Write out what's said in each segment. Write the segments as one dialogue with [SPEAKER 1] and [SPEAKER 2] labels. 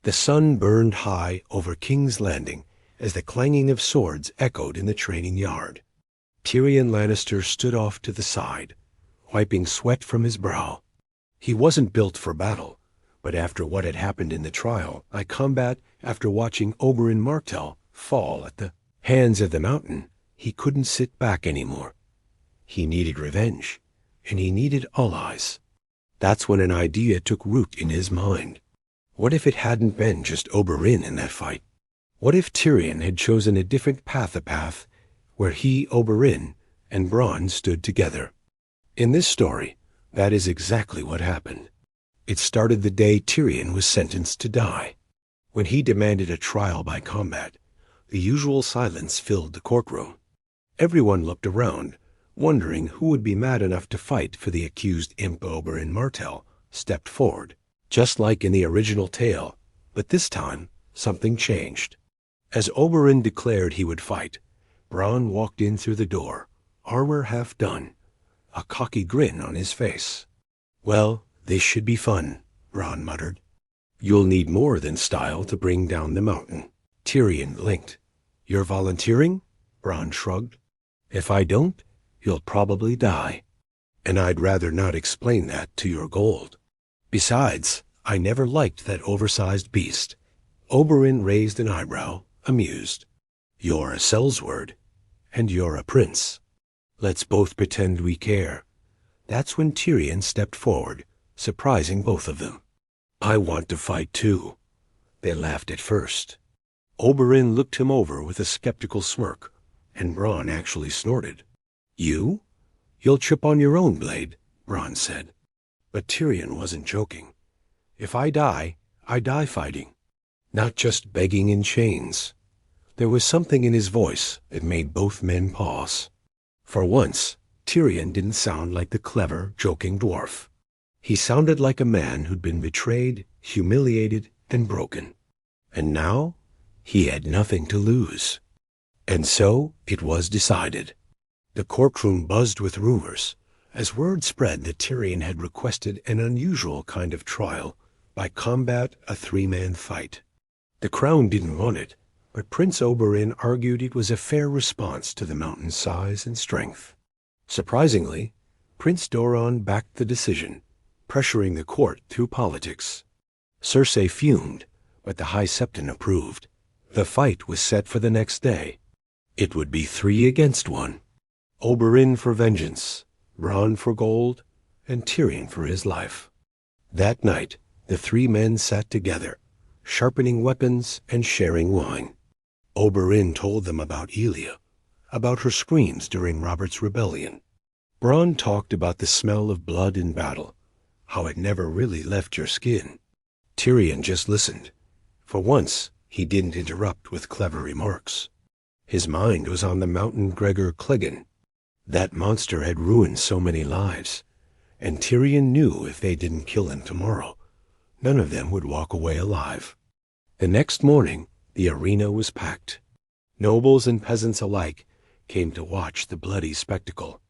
[SPEAKER 1] The sun burned high over King's Landing as the clanging of swords echoed in the training yard. Tyrion Lannister stood off to the side, wiping sweat from his brow. He wasn't built for battle, but after what had happened in the trial by combat, after watching Oberyn Martell fall at the hands of the Mountain, he couldn't sit back anymore. He needed revenge, and he needed allies. That's when an idea took root in his mind. What if it hadn't been just Oberyn in that fight? What if Tyrion had chosen a different path, a path where he, Oberyn, and Bronn stood together? In this story, that is exactly what happened. It started the day Tyrion was sentenced to die. When he demanded a trial by combat, the usual silence filled the courtroom. Everyone looked around, wondering who would be mad enough to fight for the accused imp. Oberyn Martell stepped forward, just like in the original tale, but this time something changed. As Oberyn declared he would fight, Bronn walked in through the door, armor half done, a cocky grin on his face. "Well, this should be fun," Bronn muttered. "You'll need more than style to bring down the Mountain." Tyrion blinked. "You're volunteering?" Bronn shrugged. "If I don't, you'll probably die. And I'd rather not explain that to your gold. Besides, I never liked that oversized beast." Oberyn raised an eyebrow, amused. "You're a sellsword, and you're a prince. Let's both pretend we care." That's when Tyrion stepped forward, surprising both of them. "I want to fight too." They laughed at first. Oberyn looked him over with a skeptical smirk, and Bronn actually snorted. "You? You'll trip on your own blade," Bronn said. But Tyrion wasn't joking. "If I die fighting, not just begging in chains." There was something in his voice that made both men pause. For once, Tyrion didn't sound like the clever, joking dwarf. He sounded like a man who'd been betrayed, humiliated, and broken. And now, he had nothing to lose. And so, it was decided. The courtroom buzzed with rumors, as word spread that Tyrion had requested an unusual kind of trial by combat, a three-man fight. The crown didn't want it, but Prince Oberyn argued it was a fair response to the Mountain's size and strength. Surprisingly, Prince Doran backed the decision, pressuring the court through politics. Cersei fumed, but the High Septon approved. The fight was set for the next day. It would be 3 against 1. Oberyn for vengeance, Bronn for gold, and Tyrion for his life. That night, the 3 men sat together, sharpening weapons and sharing wine. Oberyn told them about Elia, about her screams during Robert's rebellion. Bronn talked about the smell of blood in battle, how it never really left your skin. Tyrion just listened. For once, he didn't interrupt with clever remarks. His mind was on the Mountain Gregor Clegane. That monster had ruined so many lives, and Tyrion knew if they didn't kill him tomorrow, none of them would walk away alive. The next morning, the arena was packed. Nobles and peasants alike came to watch the bloody spectacle.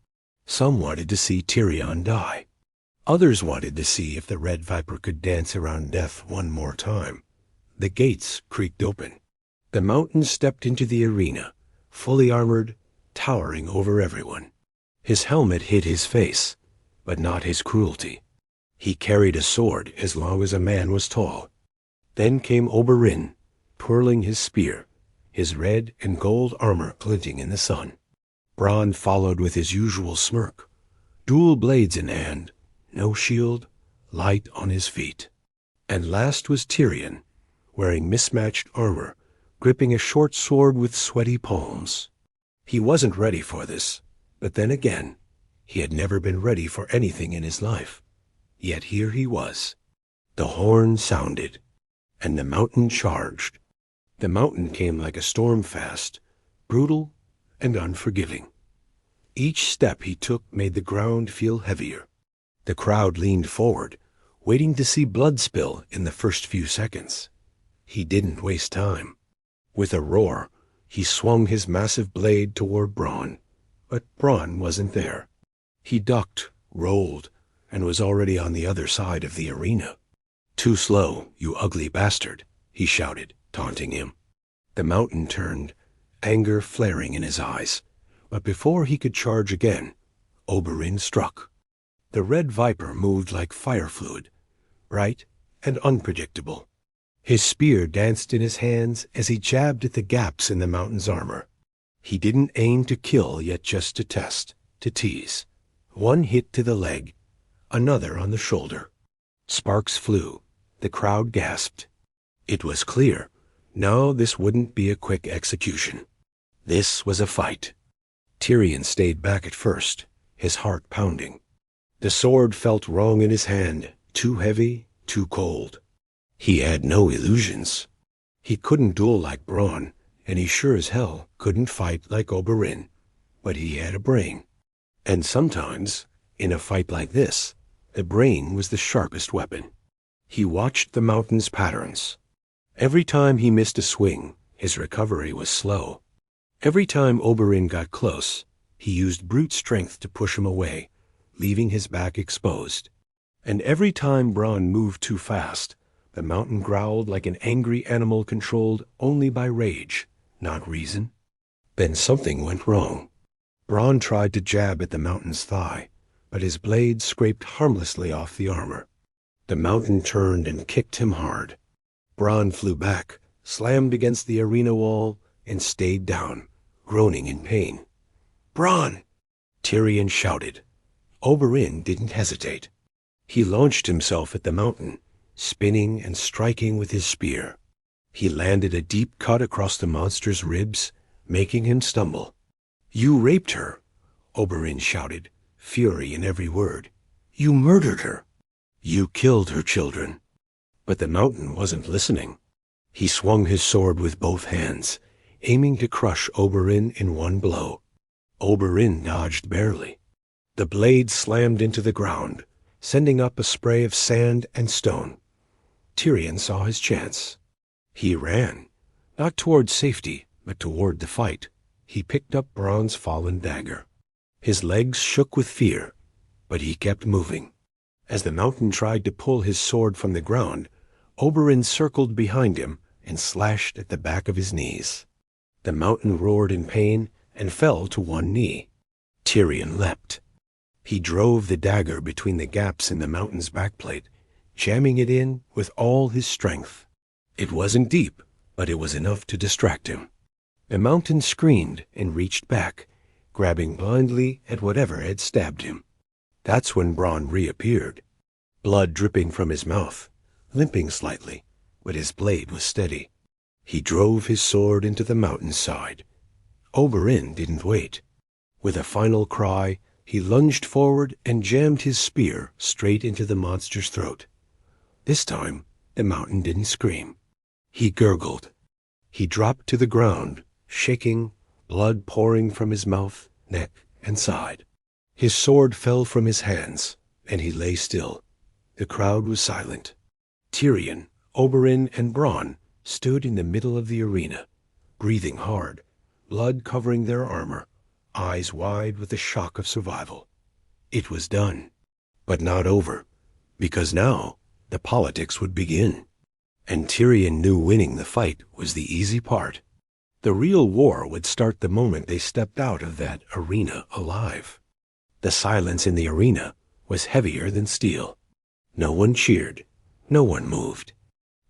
[SPEAKER 1] Some wanted to see Tyrion die. Others wanted to see if the Red Viper could dance around death one more time. The gates creaked open. The Mountain stepped into the arena, fully armored, towering over everyone. His helmet hid his face, but not his cruelty. He carried a sword as long as a man was tall. Then came Oberyn, twirling his spear, his red and gold armor glinting in the sun. Bronn followed with his usual smirk, dual blades in hand, no shield, light on his feet. And last was Tyrion, wearing mismatched armor, gripping a short sword with sweaty palms. He wasn't ready for this, but then again, he had never been ready for anything in his life. Yet here he was. The horn sounded, and the Mountain charged. The Mountain came like a storm fast, brutal and unforgiving. Each step he took made the ground feel heavier. The crowd leaned forward, waiting to see blood spill in the first few seconds. He didn't waste time. With a roar, he swung his massive blade toward Bronn, but Bronn wasn't there. He ducked, rolled, and was already on the other side of the arena. "Too slow, you ugly bastard," he shouted, taunting him. The mountain turned, anger flaring in his eyes. But before he could charge again, Oberyn struck. The red viper moved like fire fluid, bright and unpredictable. His spear danced in his hands as he jabbed at the gaps in the mountain's armor. He didn't aim to kill, yet just to test, to tease. One hit to the leg, another on the shoulder. Sparks flew. The crowd gasped. It was clear. No, this wouldn't be a quick execution. This was a fight. Tyrion stayed back at first, his heart pounding. The sword felt wrong in his hand, too heavy, too cold. He had no illusions. He couldn't duel like Bronn, and he sure as hell couldn't fight like Oberyn. But he had a brain. And sometimes, in a fight like this, the brain was the sharpest weapon. He watched the mountain's patterns. Every time he missed a swing, his recovery was slow. Every time Oberyn got close, he used brute strength to push him away, leaving his back exposed. And every time Bronn moved too fast, the mountain growled like an angry animal controlled only by rage, not reason. Then something went wrong. Bronn tried to jab at the mountain's thigh, but his blade scraped harmlessly off the armor. The mountain turned and kicked him hard. Bronn flew back, slammed against the arena wall, and stayed down, groaning in pain. "Bronn!" Tyrion shouted. Oberyn didn't hesitate. He launched himself at the mountain, spinning and striking with his spear. He landed a deep cut across the monster's ribs, making him stumble. "You raped her," Oberyn shouted, fury in every word. "You murdered her. You killed her children." But the mountain wasn't listening. He swung his sword with both hands, aiming to crush Oberyn in one blow. Oberyn dodged barely. The blade slammed into the ground, sending up a spray of sand and stone. Tyrion saw his chance. He ran, not toward safety, but toward the fight. He picked up Bronn's fallen dagger. His legs shook with fear, but he kept moving. As the mountain tried to pull his sword from the ground, Oberyn circled behind him and slashed at the back of his knees. The mountain roared in pain and fell to one knee. Tyrion leapt. He drove the dagger between the gaps in the mountain's backplate, jamming it in with all his strength. It wasn't deep, but it was enough to distract him. The mountain screamed and reached back, grabbing blindly at whatever had stabbed him. That's when Bronn reappeared, blood dripping from his mouth, limping slightly, but his blade was steady. He drove his sword into the mountain's side. Oberyn didn't wait. With a final cry, he lunged forward and jammed his spear straight into the monster's throat. This time, the mountain didn't scream. He gurgled. He dropped to the ground, shaking, blood pouring from his mouth, neck, and side. His sword fell from his hands, and he lay still. The crowd was silent. Tyrion, Oberyn, and Bronn stood in the middle of the arena, breathing hard, blood covering their armor, eyes wide with the shock of survival. It was done, but not over, because now the politics would begin. And Tyrion knew winning the fight was the easy part. The real war would start the moment they stepped out of that arena alive. The silence in the arena was heavier than steel. No one cheered. No one moved.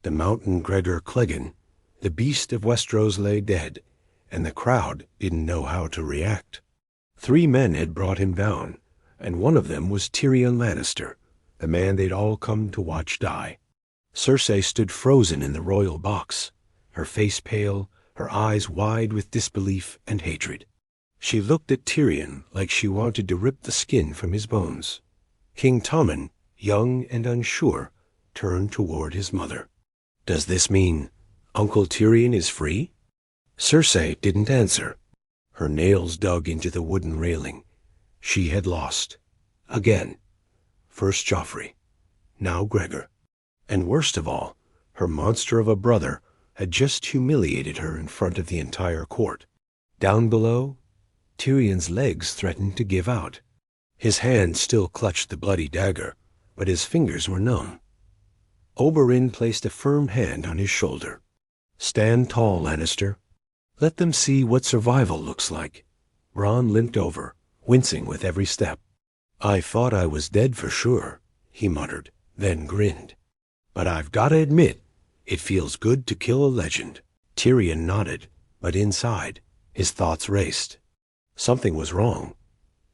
[SPEAKER 1] The mountain Gregor Clegane, the beast of Westeros, lay dead, and the crowd didn't know how to react. 3 men had brought him down, and one of them was Tyrion Lannister, the man they'd all come to watch die. Cersei stood frozen in the royal box, her face pale, her eyes wide with disbelief and hatred. She looked at Tyrion like she wanted to rip the skin from his bones. King Tommen, young and unsure, turned toward his mother. "Does this mean Uncle Tyrion is free?" Cersei didn't answer. Her nails dug into the wooden railing. She had lost. Again. First Joffrey. Now Gregor. And worst of all, her monster of a brother had just humiliated her in front of the entire court. Down below, Tyrion's legs threatened to give out. His hand still clutched the bloody dagger, but his fingers were numb. Oberyn placed a firm hand on his shoulder. "Stand tall, Lannister. Let them see what survival looks like." Bronn limped over, wincing with every step. "I thought I was dead for sure," he muttered, then grinned. "But I've gotta admit, it feels good to kill a legend." Tyrion nodded, but inside, his thoughts raced. Something was wrong.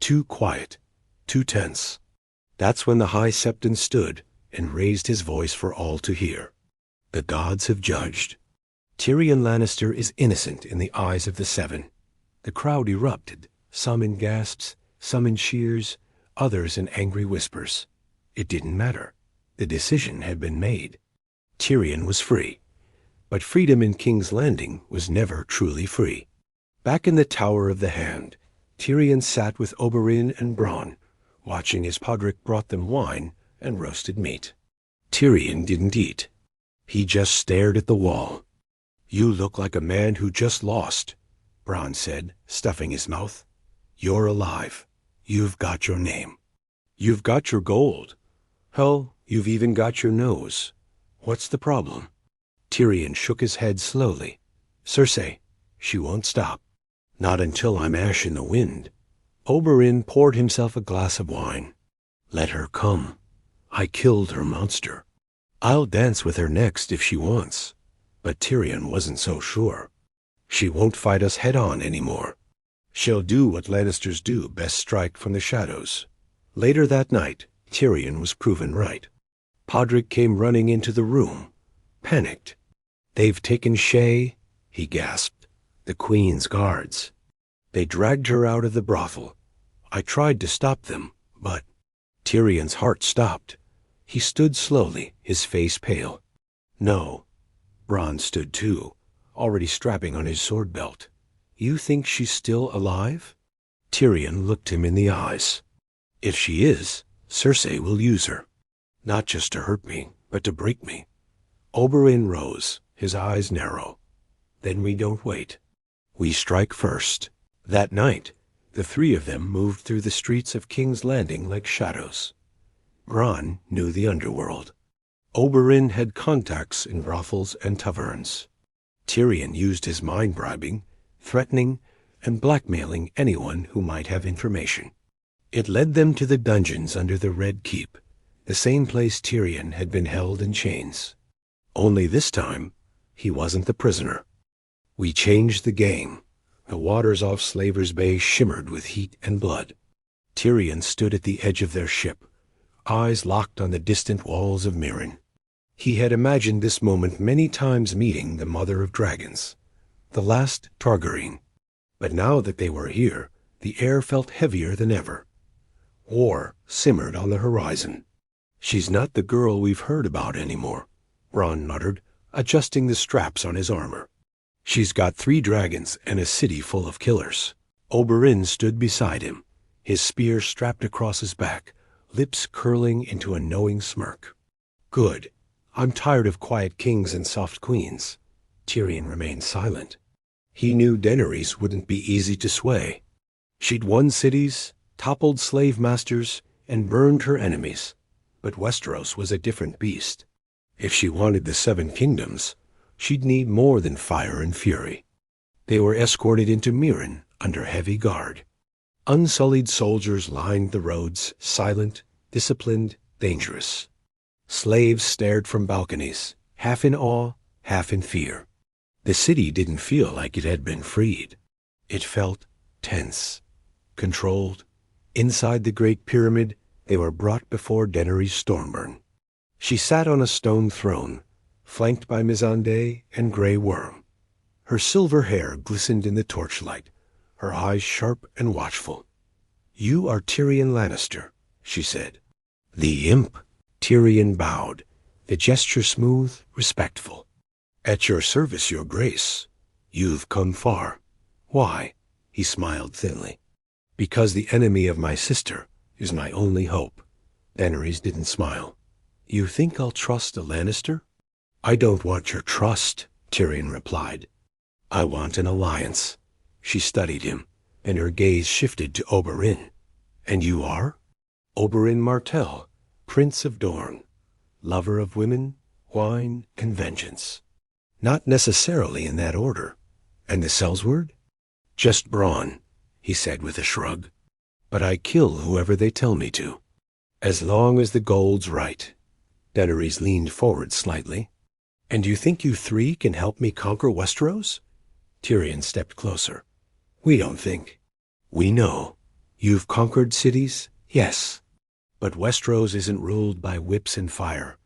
[SPEAKER 1] Too quiet, too tense. That's when the High Septon stood and raised his voice for all to hear. "The gods have judged. Tyrion Lannister is innocent in the eyes of the Seven." The crowd erupted, some in gasps, some in cheers, others in angry whispers. It didn't matter. The decision had been made. Tyrion was free. But freedom in King's Landing was never truly free. Back in the Tower of the Hand, Tyrion sat with Oberyn and Bronn, watching as Podrick brought them wine and roasted meat. Tyrion didn't eat. He just stared at the wall. "You look like a man who just lost," Bronn said, stuffing his mouth. "You're alive. You've got your name. You've got your gold. Hell, you've even got your nose. What's the problem?" Tyrion shook his head slowly. "Cersei, she won't stop. Not until I'm ash in the wind." Oberyn poured himself a glass of wine. "Let her come. I killed her monster. I'll dance with her next if she wants." But Tyrion wasn't so sure. "She won't fight us head-on anymore. She'll do what Lannisters do best, strike from the shadows." Later that night, Tyrion was proven right. Podrick came running into the room, panicked. "They've taken Shay," he gasped. "The Queen's guards. They dragged her out of the brothel. I tried to stop them, but—" Tyrion's heart stopped. He stood slowly, his face pale. "No." Bronn stood too, already strapping on his sword belt. "You think she's still alive?" Tyrion looked him in the eyes. "If she is, Cersei will use her. Not just to hurt me, but to break me." Oberyn rose, his eyes narrow. "Then we don't wait. We strike first." That night, the three of them moved through the streets of King's Landing like shadows. Bronn knew the underworld. Oberyn had contacts in brothels and taverns. Tyrion used his mind-bribing, threatening, and blackmailing anyone who might have information. It led them to the dungeons under the Red Keep, the same place Tyrion had been held in chains. Only this time, he wasn't the prisoner. "We changed the game." The waters off Slaver's Bay shimmered with heat and blood. Tyrion stood at the edge of their ship, eyes locked on the distant walls of Meereen. He had imagined this moment many times, meeting the Mother of Dragons, the last Targaryen. But now that they were here, the air felt heavier than ever. War simmered on the horizon. "She's not the girl we've heard about anymore," Bronn muttered, adjusting the straps on his armor. "She's got 3 dragons and a city full of killers." Oberyn stood beside him, his spear strapped across his back, lips curling into a knowing smirk. "Good. I'm tired of quiet kings and soft queens." Tyrion remained silent. He knew Daenerys wouldn't be easy to sway. She'd won cities, toppled slave masters, and burned her enemies. But Westeros was a different beast. If she wanted the 7 kingdoms, she'd need more than fire and fury. They were escorted into Meereen under heavy guard. Unsullied soldiers lined the roads, silent, disciplined, dangerous. Slaves stared from balconies, half in awe, half in fear. The city didn't feel like it had been freed. It felt tense, controlled. Inside the Great Pyramid, they were brought before Daenerys Stormburn. She sat on a stone throne, flanked by Missandei and Grey Worm. Her silver hair glistened in the torchlight, her eyes sharp and watchful. "You are Tyrion Lannister," she said. "The imp." Tyrion bowed, the gesture smooth, respectful. "At your service, your grace. You've come far." "Why?" He smiled thinly. "Because the enemy of my sister is my only hope." Daenerys didn't smile. "You think I'll trust a Lannister?" "I don't want your trust," Tyrion replied. "I want an alliance." She studied him, and her gaze shifted to Oberyn. "And you are?" "Oberyn Martell, Prince of Dorne, lover of women, wine, and vengeance. Not necessarily in that order. And the Sellsword? Just Bronn, he said with a shrug. But I kill whoever they tell me to. As long as the gold's right. Daenerys leaned forward slightly. And you think you three can help me conquer Westeros? Tyrion stepped closer. We don't think. We know. You've conquered cities? Yes. But Westeros isn't ruled by whips and fire.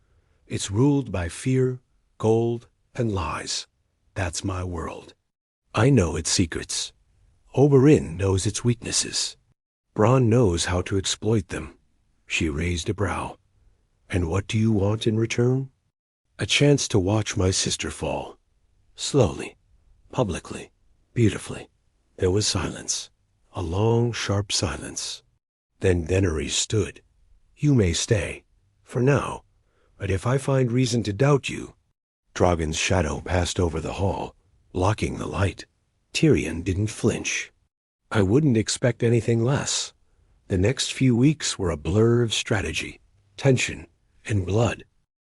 [SPEAKER 1] It's ruled by fear, gold, and lies. That's my world. I know its secrets. Oberyn knows its weaknesses. Bronn knows how to exploit them. She raised a brow. And what do you want in return? A chance to watch my sister fall. Slowly, publicly, beautifully. There was silence. A long, sharp silence. Then Daenerys stood. You may stay, for now, but if I find reason to doubt you. Drogon's shadow passed over the hall, blocking the light. Tyrion didn't flinch. I wouldn't expect anything less. The next few weeks were a blur of strategy, tension, and blood.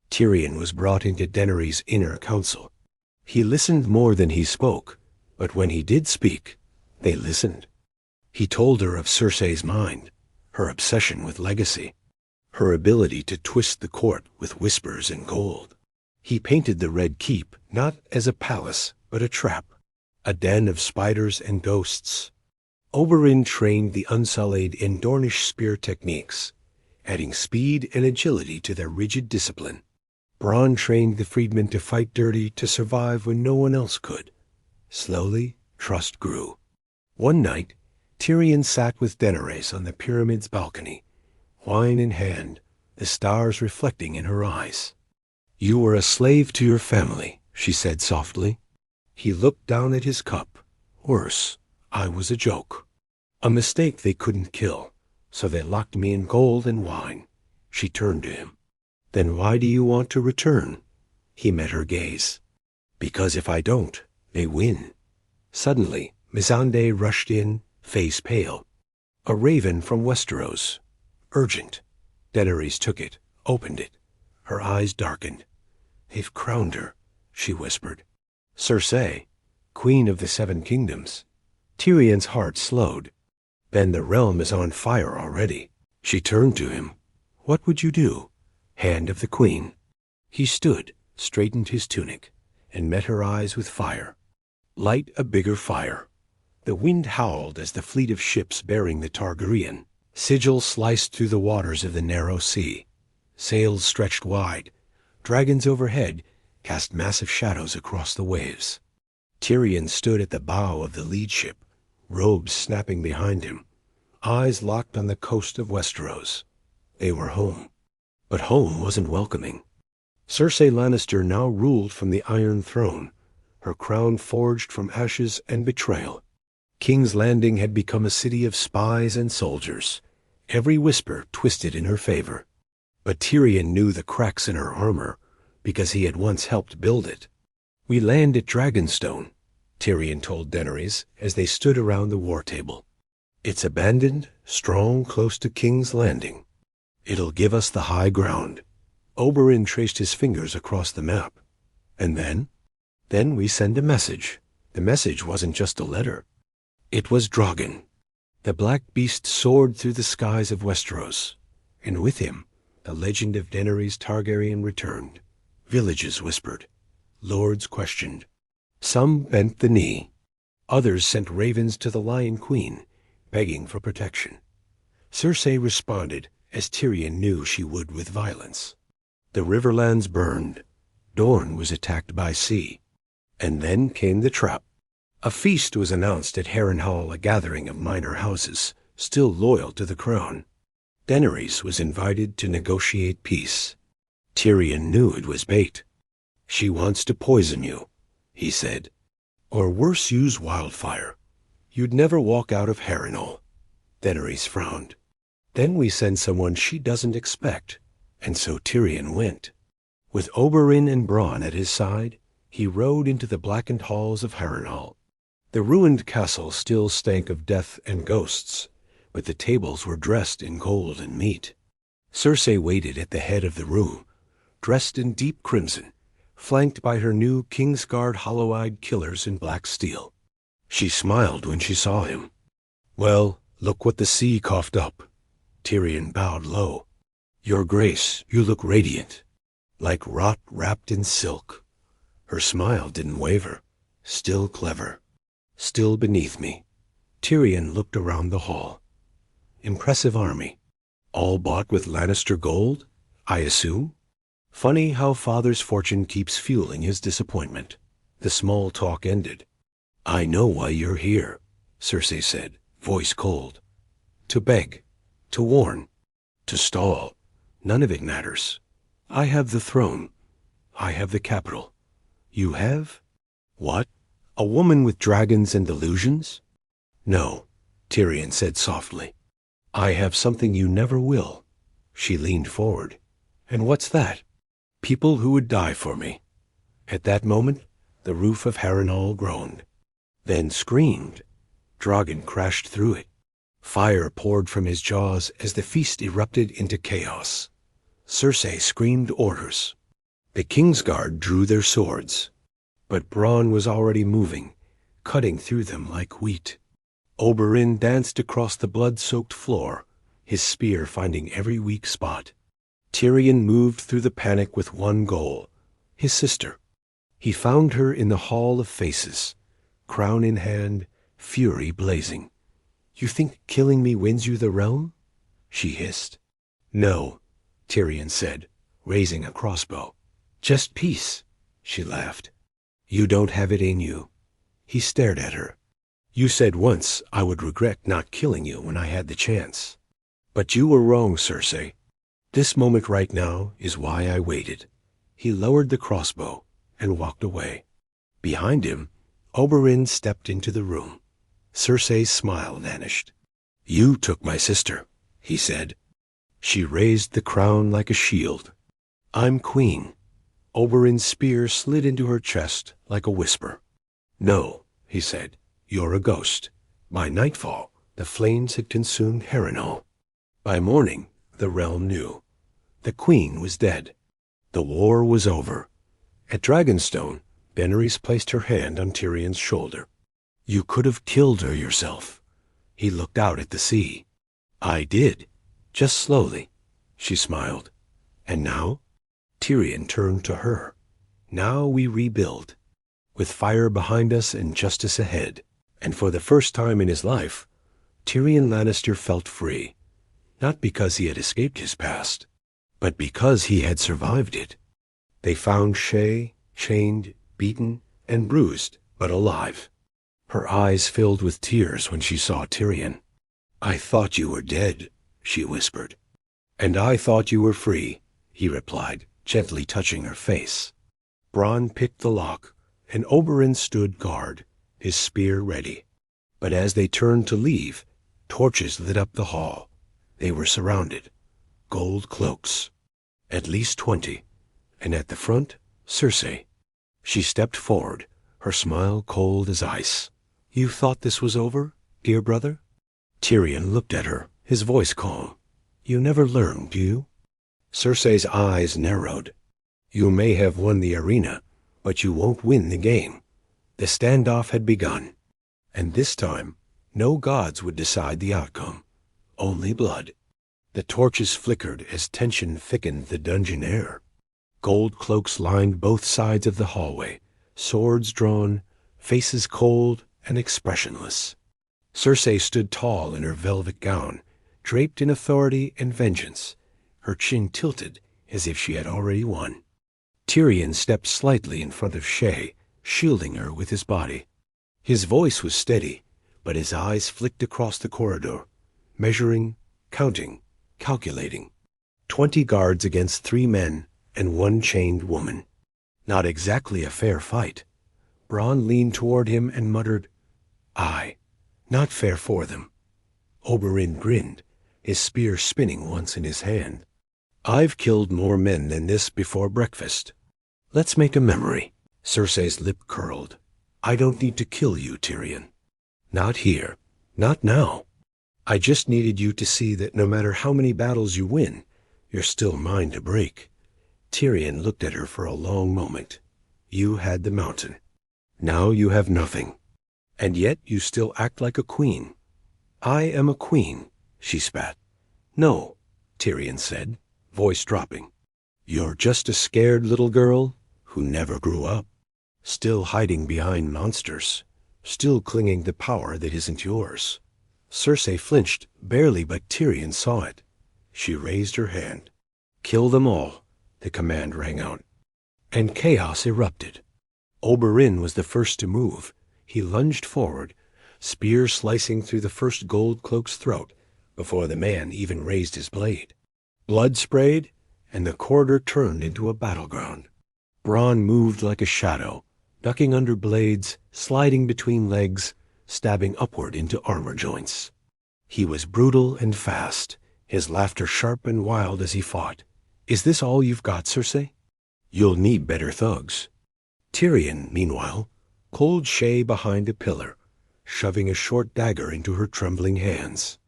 [SPEAKER 1] Tyrion was brought into Daenerys' inner council. He listened more than he spoke, but when he did speak, they listened. He told her of Cersei's mind, her obsession with legacy, her ability to twist the court with whispers and gold. He painted the Red Keep not as a palace, but a trap, a den of spiders and ghosts. Oberyn trained the Unsullied in Dornish spear techniques, adding speed and agility to their rigid discipline. Bronn trained the freedmen to fight dirty to survive when no one else could. Slowly, trust grew. One night, Tyrion sat with Daenerys on the pyramid's balcony, wine in hand, the stars reflecting in her eyes. You were a slave to your family, she said softly. He looked down at his cup. Worse, I was a joke. A mistake they couldn't kill, so they locked me in gold and wine. She turned to him. Then why do you want to return? He met her gaze. Because if I don't, they win. Suddenly, Missandei rushed in, face pale. A raven from Westeros. Urgent. Daenerys took it, opened it. Her eyes darkened. They've crowned her, she whispered. Cersei, Queen of the Seven Kingdoms. Tyrion's heart slowed. Then the realm is on fire already. She turned to him. What would you do? Hand of the Queen. He stood, straightened his tunic, and met her eyes with fire. Light a bigger fire. The wind howled as the fleet of ships bearing the Targaryen. Sigils sliced through the waters of the narrow sea. Sails stretched wide. Dragons overhead cast massive shadows across the waves. Tyrion stood at the bow of the lead ship, robes snapping behind him, eyes locked on the coast of Westeros. They were home. But home wasn't welcoming. Cersei Lannister now ruled from the Iron Throne, her crown forged from ashes and betrayal. King's Landing had become a city of spies and soldiers, every whisper twisted in her favor. But Tyrion knew the cracks in her armor, because he had once helped build it. We land at Dragonstone, Tyrion told Daenerys as they stood around the war table. It's abandoned, strong, close to King's Landing. It'll give us the high ground. Oberyn traced his fingers across the map. And then? Then we send a message. The message wasn't just a letter. It was Drogon. The black beast soared through the skies of Westeros, and with him, the legend of Daenerys Targaryen returned. Villages whispered. Lords questioned. Some bent the knee. Others sent ravens to the Lion Queen, begging for protection. Cersei responded, as Tyrion knew she would with violence. The riverlands burned. Dorne was attacked by sea. And then came the trap. A feast was announced at Harrenhal, a gathering of minor houses, still loyal to the crown. Daenerys was invited to negotiate peace. Tyrion knew it was bait. She wants to poison you, he said. Or worse, use wildfire. You'd never walk out of Harrenhal. Daenerys frowned. Then we send someone she doesn't expect. And so Tyrion went. With Oberyn and Bronn at his side, he rode into the blackened halls of Harrenhal. The ruined castle still stank of death and ghosts, but the tables were dressed in gold and meat. Cersei waited at the head of the room. dressed in deep crimson, flanked by her new Kingsguard hollow-eyed killers in black steel. She smiled when she saw him. "Well, look what the sea coughed up." Tyrion bowed low. "Your Grace, you look radiant, like rot wrapped in silk." Her smile didn't waver. "Still clever. Still beneath me." Tyrion looked around the hall. "Impressive army. All bought with Lannister gold, I assume?" Funny how father's fortune keeps fueling his disappointment. The small talk ended. "I know why you're here," Cersei said, voice cold. "To beg, to warn, to stall. None of it matters. I have the throne. I have the capital. You have? What? A woman with dragons and delusions?" "No," Tyrion said softly. "I have something you never will." She leaned forward. "And what's that?" "People who would die for me." At that moment, the roof of Harrenhal groaned, then screamed. Drogon crashed through it. Fire poured from his jaws as the feast erupted into chaos. Cersei screamed orders. The Kingsguard drew their swords. But Bronn was already moving, cutting through them like wheat. Oberyn danced across the blood-soaked floor, his spear finding every weak spot. Tyrion moved through the panic with one goal, his sister. He found her in the Hall of Faces, crown in hand, fury blazing. "You think killing me wins you the realm?" she hissed. "No," Tyrion said, raising a crossbow. "Just peace," she laughed. "You don't have it in you." He stared at her. "You said once I would regret not killing you when I had the chance. But you were wrong, Cersei. This moment right now is why I waited." He lowered the crossbow and walked away. Behind him, Oberyn stepped into the room. Cersei's smile vanished. "You took my sister," he said. She raised the crown like a shield. "I'm queen." Oberyn's spear slid into her chest like a whisper. "No," he said, "you're a ghost." By nightfall, the flames had consumed Harrenhal. By morning, the realm knew. The queen was dead. The war was over. At Dragonstone, Daenerys placed her hand on Tyrion's shoulder. "You could have killed her yourself." He looked out at the sea. "I did, just slowly," she smiled. "And now?" Tyrion turned to her. "Now we rebuild, with fire behind us and justice ahead." And for the first time in his life, Tyrion Lannister felt free, not because he had escaped his past, but because he had survived it. They found Shae, chained, beaten, and bruised, but alive. Her eyes filled with tears when she saw Tyrion. "I thought you were dead," she whispered. "And I thought you were free," he replied, gently touching her face. Bronn picked the lock, and Oberyn stood guard, his spear ready. But as they turned to leave, torches lit up the hall. They were surrounded. Gold cloaks. At least 20. And at the front, Cersei. She stepped forward, her smile cold as ice. "You thought this was over, dear brother?" Tyrion looked at her, his voice calm. "You never learn, do you?" Cersei's eyes narrowed. "You may have won the arena, but you won't win the game." The standoff had begun. And this time, no gods would decide the outcome. Only blood. The torches flickered as tension thickened the dungeon air. Gold cloaks lined both sides of the hallway, swords drawn, faces cold and expressionless. Cersei stood tall in her velvet gown, draped in authority and vengeance, her chin tilted as if she had already won. Tyrion stepped slightly in front of Shae, shielding her with his body. His voice was steady, but his eyes flicked across the corridor, measuring, counting, calculating. 20 guards against 3 men and 1 chained woman. Not exactly a fair fight. Bronn leaned toward him and muttered, "Aye, not fair for them." Oberyn grinned, his spear spinning once in his hand. "I've killed more men than this before breakfast. Let's make a memory." Cersei's lip curled. "I don't need to kill you, Tyrion. Not here. Not now. I just needed you to see that no matter how many battles you win, you're still mine to break. Tyrion looked at her for a long moment. You had the mountain. Now you have nothing. And yet you still act like a queen. I am a queen, she spat. No, Tyrion said, voice dropping. You're just a scared little girl who never grew up, still hiding behind monsters, still clinging to power that isn't yours. Cersei flinched, barely, but Tyrion saw it. She raised her hand. Kill them all, the command rang out. And chaos erupted. Oberyn was the first to move. He lunged forward, spear slicing through the first gold cloak's throat before the man even raised his blade. Blood sprayed, and the corridor turned into a battleground. Bronn moved like a shadow, ducking under blades, sliding between legs, stabbing upward into armor joints. He was brutal and fast, his laughter sharp and wild as he fought. Is this all you've got, Cersei? You'll need better thugs. Tyrion, meanwhile, pulled Shay behind a pillar, shoving a short dagger into her trembling hands.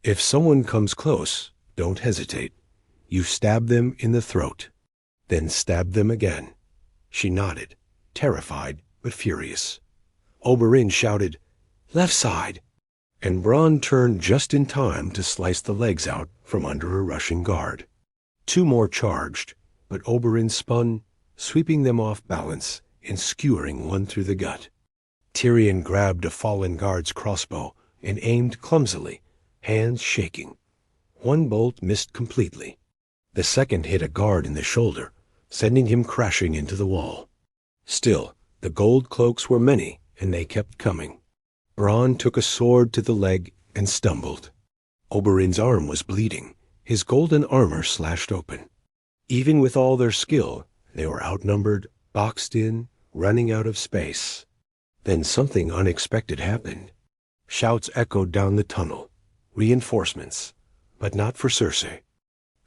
[SPEAKER 1] If someone comes close, don't hesitate. You stab them in the throat, then stab them again. She nodded, terrified but furious. Oberyn shouted, Left side! And Bronn turned just in time to slice the legs out from under a rushing guard. Two more charged, but Oberyn spun, sweeping them off balance and skewering one through the gut. Tyrion grabbed a fallen guard's crossbow and aimed clumsily, hands shaking. One bolt missed completely. The second hit a guard in the shoulder, sending him crashing into the wall. Still, the gold cloaks were many, and they kept coming. Bronn took a sword to the leg and stumbled. Oberyn's arm was bleeding, his golden armor slashed open. Even with all their skill, they were outnumbered, boxed in, running out of space. Then something unexpected happened. Shouts echoed down the tunnel. Reinforcements, but not for Cersei.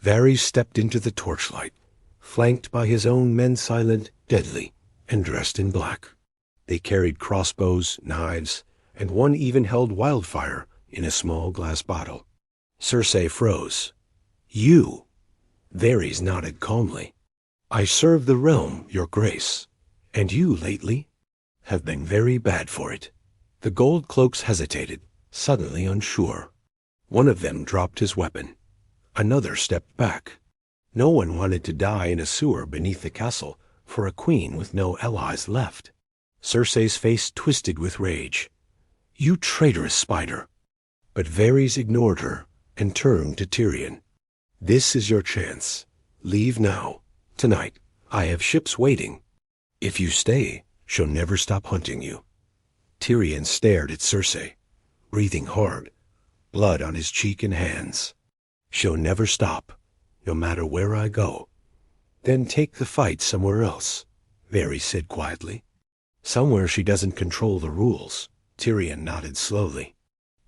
[SPEAKER 1] Varys stepped into the torchlight, flanked by his own men, silent, deadly, and dressed in black. They carried crossbows, knives, and one even held wildfire in a small glass bottle. Cersei froze. You? Varys nodded calmly. I serve the realm, your grace, and you, lately, have been very bad for it. The gold cloaks hesitated, suddenly unsure. One of them dropped his weapon. Another stepped back. No one wanted to die in a sewer beneath the castle for a queen with no allies left. Cersei's face twisted with rage. You traitorous spider! But Varys ignored her and turned to Tyrion. This is your chance. Leave now. Tonight. I have ships waiting. If you stay, she'll never stop hunting you. Tyrion stared at Cersei, breathing hard, blood on his cheek and hands. She'll never stop, no matter where I go. Then take the fight somewhere else, Varys said quietly. Somewhere she doesn't control the rules. Tyrion nodded slowly.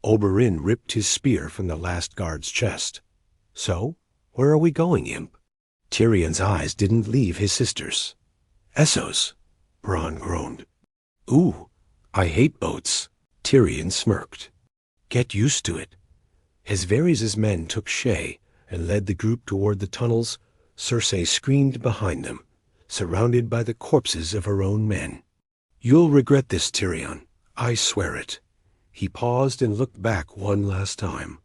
[SPEAKER 1] Oberyn ripped his spear from the last guard's chest. So, where are we going, imp? Tyrion's eyes didn't leave his sister's. Essos, Bronn groaned. Ooh, I hate boats. Tyrion smirked. Get used to it. As Varys' men took Shay and led the group toward the tunnels, Cersei screamed behind them, surrounded by the corpses of her own men. You'll regret this, Tyrion. I swear it. He paused and looked back one last time.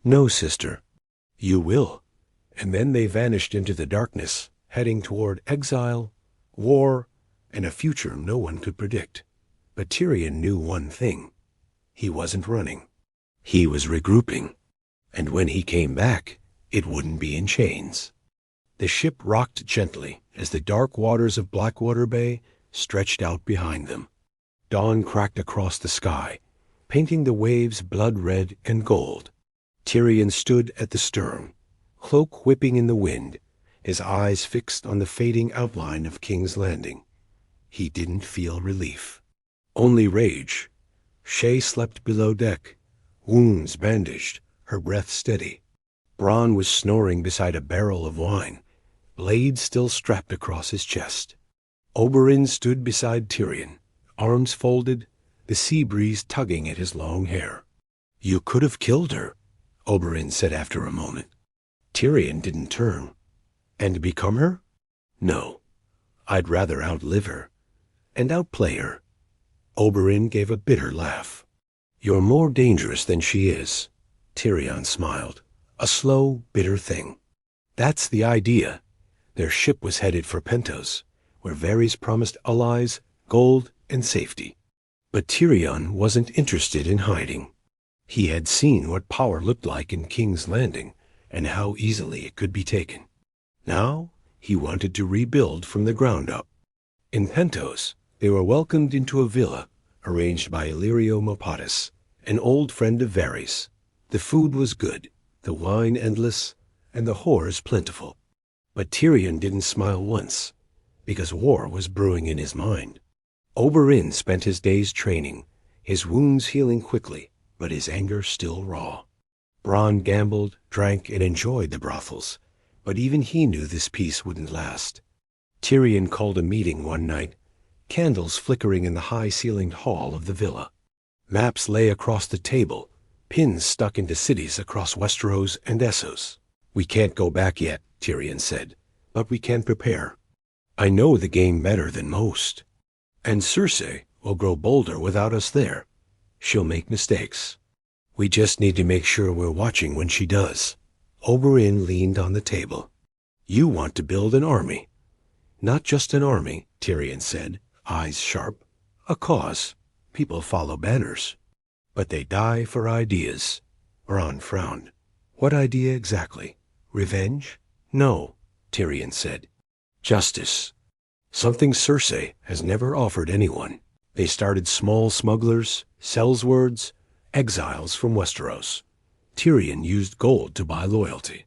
[SPEAKER 1] No, sister. You will. And then they vanished into the darkness, heading toward exile, war, and a future no one could predict. But Tyrion knew one thing. He wasn't running. He was regrouping. And when he came back, it wouldn't be in chains. The ship rocked gently as the dark waters of Blackwater Bay stretched out behind them. Dawn cracked across the sky, painting the waves blood red and gold. Tyrion stood at the stern, cloak whipping in the wind, his eyes fixed on the fading outline of King's Landing. He didn't feel relief. Only rage. Shay slept below deck, wounds bandaged, her breath steady. Bronn was snoring beside a barrel of wine, blade still strapped across his chest. Oberyn stood beside Tyrion, arms folded, the sea breeze tugging at his long hair. You could have killed her, Oberyn said after a moment. Tyrion didn't turn. And become her? No, I'd rather outlive her and outplay her. Oberyn gave a bitter laugh. You're more dangerous than she is. Tyrion smiled. A slow, bitter thing. That's the idea. Their ship was headed for Pentos, where Varys promised allies, gold, and safety. But Tyrion wasn't interested in hiding. He had seen what power looked like in King's Landing, and how easily it could be taken. Now he wanted to rebuild from the ground up. In Pentos, they were welcomed into a villa arranged by Illyrio Mopatis, an old friend of Varys. The food was good, the wine endless, and the whores plentiful. But Tyrion didn't smile once, because war was brewing in his mind. Oberyn spent his days training, his wounds healing quickly, but his anger still raw. Bronn gambled, drank, and enjoyed the brothels, but even he knew this peace wouldn't last. Tyrion called a meeting one night, candles flickering in the high-ceilinged hall of the villa. Maps lay across the table, pins stuck into cities across Westeros and Essos. We can't go back yet, Tyrion said, but we can prepare. I know the game better than most. And Cersei will grow bolder without us there. She'll make mistakes. We just need to make sure we're watching when she does. Oberyn leaned on the table. You want to build an army. Not just an army, Tyrion said, eyes sharp. A cause. People follow banners. But they die for ideas. Bronn frowned. What idea exactly? Revenge? No, Tyrion said. Justice. Something Cersei has never offered anyone. They started small smugglers, sellswords, exiles from Westeros. Tyrion used gold to buy loyalty.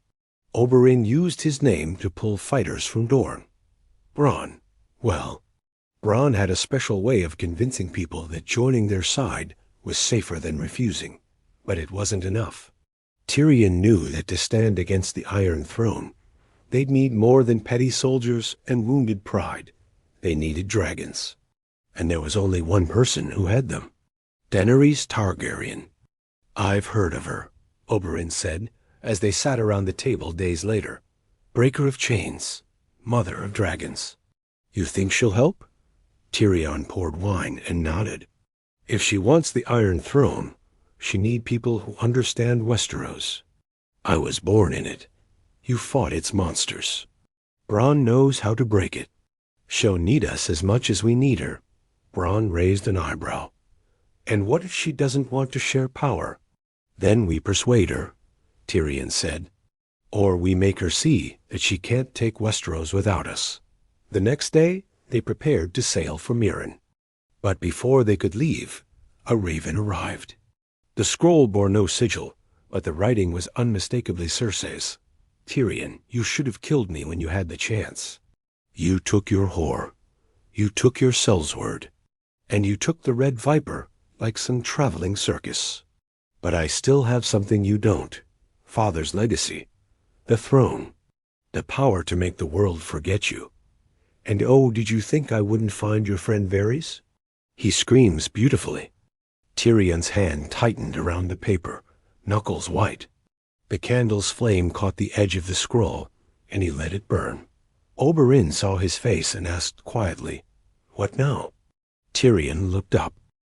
[SPEAKER 1] Oberyn used his name to pull fighters from Dorne. Bronn. Well, Bronn had a special way of convincing people that joining their side was safer than refusing, but it wasn't enough. Tyrion knew that to stand against the Iron Throne, they'd need more than petty soldiers and wounded pride. They needed dragons. And there was only one person who had them. Daenerys Targaryen. I've heard of her, Oberyn said, as they sat around the table days later. Breaker of chains, mother of dragons. You think she'll help? Tyrion poured wine and nodded. If she wants the Iron Throne, she need people who understand Westeros. I was born in it. You fought its monsters. Bronn knows how to break it. She'll need us as much as we need her. Bronn raised an eyebrow. And what if she doesn't want to share power? Then we persuade her, Tyrion said. Or we make her see that she can't take Westeros without us. The next day, they prepared to sail for Meereen. But before they could leave, a raven arrived. The scroll bore no sigil, but the writing was unmistakably Cersei's. Tyrion, you should have killed me when you had the chance. You took your whore. You took your sellsword. And you took the Red Viper like some traveling circus. But I still have something you don't. Father's legacy. The throne. The power to make the world forget you. And oh, did you think I wouldn't find your friend Varys? He screams beautifully. Tyrion's hand tightened around the paper, knuckles white. The candle's flame caught the edge of the scroll, and he let it burn. Oberyn saw his face and asked quietly, What now? Tyrion looked up.